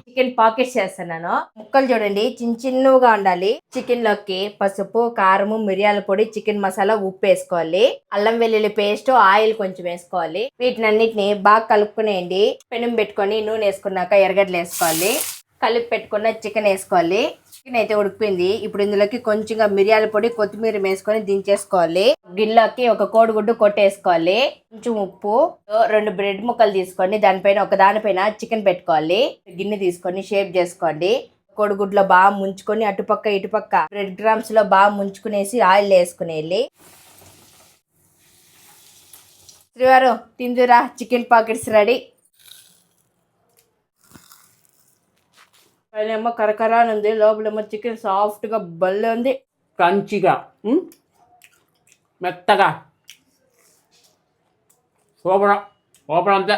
Chicken pockets చేస్తున్నాను. ముక్కలు చూడండి చిన్నగా ఉండాలి. చికెన్ లోకి పసుపు, కారము, మిరియాల పొడి, చికెన్ మసాలా, ఉప్పు వేసుకోవాలి. అల్లం వెల్లుల్లి పేస్ట్, ఆయిల్ కొంచెం వేసుకోవాలి. వీటినన్నిటిని బాగా కలుపుకునేయండి. పెనం పెట్టుకొని నూనె వేసుకున్నాక ఎర్రగడ్డలు వేసుకోవాలి. కలిపి పెట్టుకున్న చికెన్ వేసుకోవాలి. చికెన్ అయితే ఉడికిపోయింది. ఇప్పుడు ఇందులోకి కొంచెంగా మిరియాల పొడి, కొత్తిమీర వేసుకొని దించేసుకోవాలి. గిన్నెలోకి ఒక కోడిగుడ్డు కొట్టేసుకోవాలి. కొంచెం ఉప్పు, 2 బ్రెడ్ ముక్కలు తీసుకొని దానిపైన ఒక దానిపైన చికెన్ పెట్టుకోవాలి. గిన్నె తీసుకొని షేప్ చేసుకోండి. కోడిగుడ్లో బాగా ముంచుకొని అటుపక్క ఇటుపక్క బ్రెడ్ క్రమ్స్ లో బాగా ముంచుకునేసి ఆయిల్ వేసుకునేయాలి. శ్రీవారు తిందురా, చికెన్ పాకెట్స్ రెడీ. పైన కరకరా ఉంది, లోపలేమో చికెన్ సాఫ్ట్ గా భలే ఉంది, క్రంచిగా మెత్తగా సూపర్ అంతే.